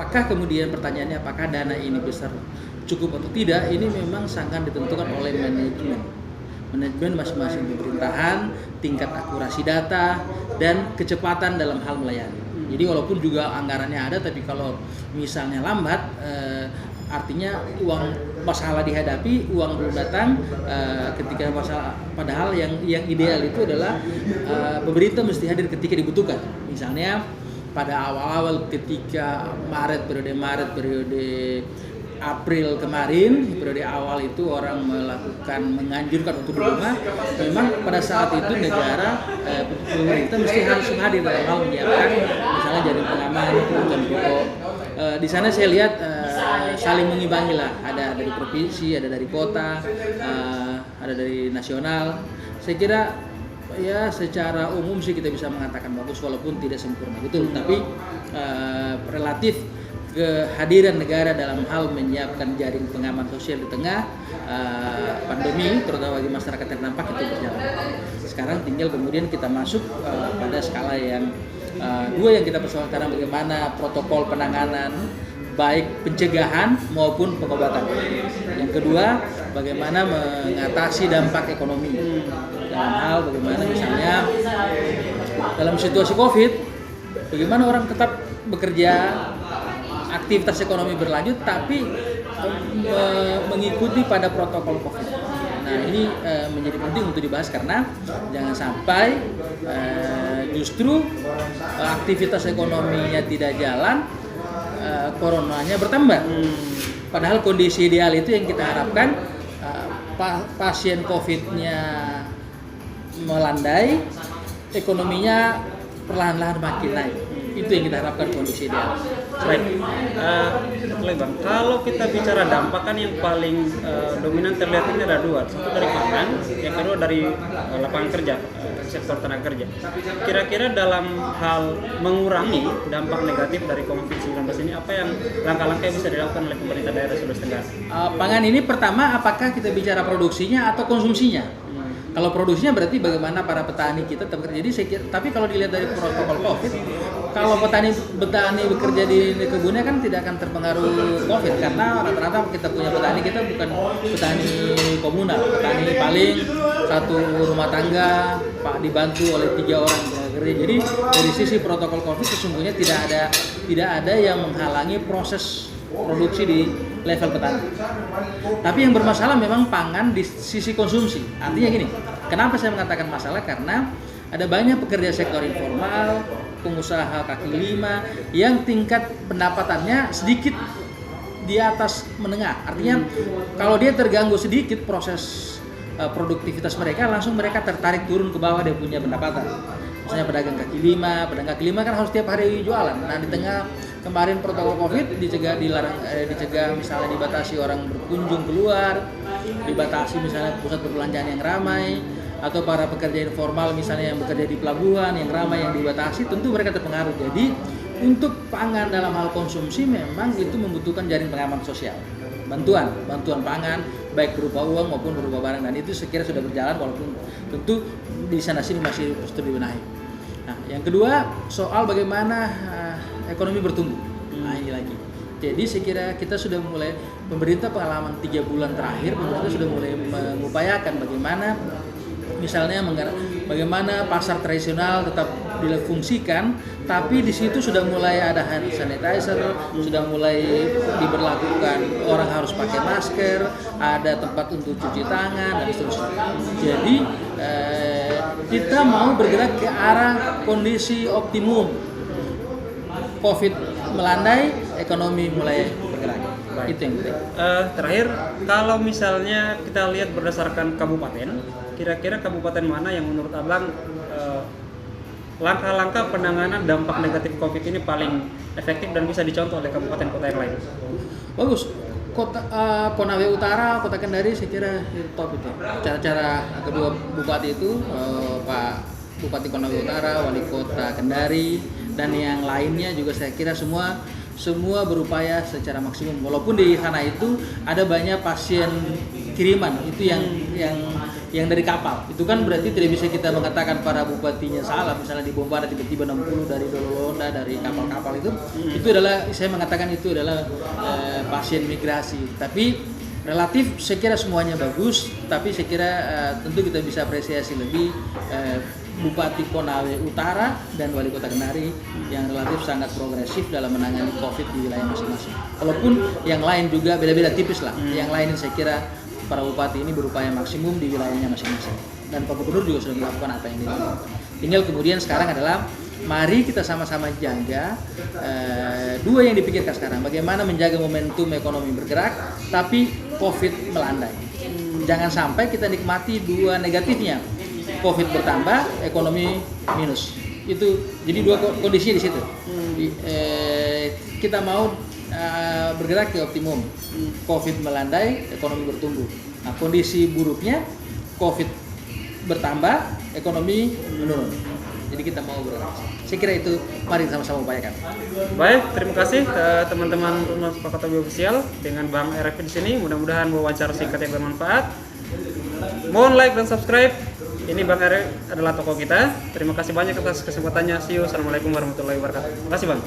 Apakah kemudian pertanyaannya apakah dana ini besar cukup atau tidak, ini memang sangat ditentukan oleh manajemen masing-masing pemerintahan, tingkat akurasi data, dan kecepatan dalam hal melayani. Jadi walaupun juga anggarannya ada, tapi kalau misalnya lambat, artinya masalah dihadapi, uang belum datang, ketika masalah, padahal yang ideal itu adalah pemerintah mesti hadir ketika dibutuhkan. Misalnya pada awal-awal ketika periode April kemarin, periode awal itu orang menganjurkan untuk di rumah. Memang pada saat itu negara, pemerintah mesti harus hadir dalam hal menyiapkan misalnya jaring pengaman, kebutuhan pokok. Di sana saya lihat saling mengimbangi lah, ada dari provinsi, ada dari kota, ada dari nasional. Saya kira ya secara umum sih kita bisa mengatakan bagus walaupun tidak sempurna betul, tapi relatif kehadiran negara dalam hal menyiapkan jaring pengaman sosial di tengah pandemi, terutama bagi masyarakat yang terdampak, itu berjalan. Sekarang tinggal kemudian kita masuk pada skala yang dua yang kita persoalkan sekarang, bagaimana protokol penanganan baik pencegahan maupun pengobatan. Yang kedua, bagaimana mengatasi dampak ekonomi dalam hal bagaimana misalnya dalam situasi COVID, bagaimana orang tetap bekerja, aktivitas ekonomi berlanjut, tapi mengikuti pada protokol COVID. Nah ini menjadi penting untuk dibahas karena jangan sampai justru aktivitas ekonominya tidak jalan, coronanya bertambah. Padahal kondisi ideal itu yang kita harapkan, pasien COVID-nya melandai, ekonominya perlahan-lahan makin naik. Itu yang kita harapkan kondisi ideal. Baik, Bang, kalau kita bicara dampak kan yang paling dominan terlihat ini ada dua, satu dari pangan, yang kedua dari lapangan kerja, sektor tenaga kerja. Kira-kira dalam hal mengurangi dampak negatif dari COVID-19 ini, apa yang langkah-langkah yang bisa dilakukan oleh pemerintah daerah Sulawesi Tenggara? Pangan ini pertama, apakah kita bicara produksinya atau konsumsinya? Kalau produksinya berarti bagaimana para petani kita tetap bekerja. Jadi saya kira, tapi kalau dilihat dari protokol COVID, kalau petani bekerja di kebunnya kan tidak akan terpengaruh COVID, karena rata-rata kita punya petani, kita bukan petani komunal, petani paling satu rumah tangga dibantu oleh 3 orang bekerja. Jadi dari sisi protokol COVID sesungguhnya tidak ada yang menghalangi proses produksi di level petani. Tapi yang bermasalah memang pangan di sisi konsumsi. Artinya gini, kenapa saya mengatakan masalah? Karena ada banyak pekerja sektor informal, pengusaha kaki lima yang tingkat pendapatannya sedikit di atas menengah. Artinya kalau dia terganggu sedikit proses produktivitas mereka, langsung mereka tertarik turun ke bawah, dia punya pendapatan. Misalnya pedagang kaki lima kan harus tiap hari jualan. Nah di tengah kemarin protokol COVID dicegah misalnya dibatasi orang berkunjung keluar, dibatasi misalnya pusat perbelanjaan yang ramai, atau para pekerja informal misalnya yang bekerja di pelabuhan yang ramai yang dibatasi, tentu mereka terpengaruh. Jadi untuk pangan dalam hal konsumsi memang itu membutuhkan jaring pengaman sosial, bantuan pangan baik berupa uang maupun berupa barang, dan itu sekira sudah berjalan walaupun tentu di sana sini masih terus dibenahi. Nah, yang kedua soal bagaimana ekonomi bertumbuh. Nah ini lagi. Jadi saya kira kita sudah mulai, pemerintah pengalaman 3 bulan terakhir, pemerintah sudah mulai mengupayakan bagaimana misalnya bagaimana pasar tradisional tetap difungsikan, tapi di situ sudah mulai ada hand sanitizer, sudah mulai diberlakukan orang harus pakai masker, ada tempat untuk cuci tangan dan seterusnya. Jadi kita mau bergerak ke arah kondisi optimum. COVID melandai, ekonomi mulai bergerak. Itu yang penting. Terakhir, kalau misalnya kita lihat berdasarkan kabupaten, kira-kira kabupaten mana yang menurut Abang langkah-langkah penanganan dampak negatif COVID ini paling efektif dan bisa dicontoh oleh kabupaten kota yang lain? Bagus. Konawe Utara, Kota Kendari saya kira top itu. Cara kedua bupati itu, Pak Bupati Konawe Utara, Wali Kota Kendari, dan yang lainnya juga saya kira semua berupaya secara maksimum. Walaupun di sana itu ada banyak pasien kiriman itu yang dari kapal. Itu kan berarti tidak bisa kita mengatakan para bupatinya salah, misalnya di Bombana tiba-tiba 60 dari Dololonda dari kapal-kapal itu adalah, saya mengatakan itu adalah pasien migrasi. Tapi relatif saya kira semuanya bagus, tapi saya kira tentu kita bisa apresiasi lebih Bupati Konawe Utara dan Wali Kota Kendari yang relatif sangat progresif dalam menangani COVID di wilayah masing-masing. Walaupun yang lain juga beda-beda tipis lah. Yang lain saya kira para bupati ini berupaya maksimum di wilayahnya masing-masing. Dan Pak Gubernur juga sudah melakukan apa yang dilakukan. Tinggal kemudian sekarang adalah mari kita sama-sama jaga dua yang dipikirkan sekarang. Bagaimana menjaga momentum ekonomi bergerak, tapi COVID melandai. Jangan sampai kita nikmati dua negatifnya. COVID bertambah, ekonomi minus. Itu jadi dua kondisi di situ. Kita mau bergerak ke optimum. COVID melandai, ekonomi bertumbuh. Nah, kondisi buruknya COVID bertambah, ekonomi menurun. Jadi kita mau bergerak. Saya kira itu mari sama-sama upayakan. Baik, terima kasih teman-teman Rumah Sepakata Official dengan Bang RF di sini. Mudah-mudahan wawancara singkat yang bermanfaat. Mohon like dan subscribe. Ini Bang RF adalah tokoh kita. Terima kasih banyak atas kesempatannya. See you. Assalamualaikum warahmatullahi wabarakatuh. Terima kasih Bang.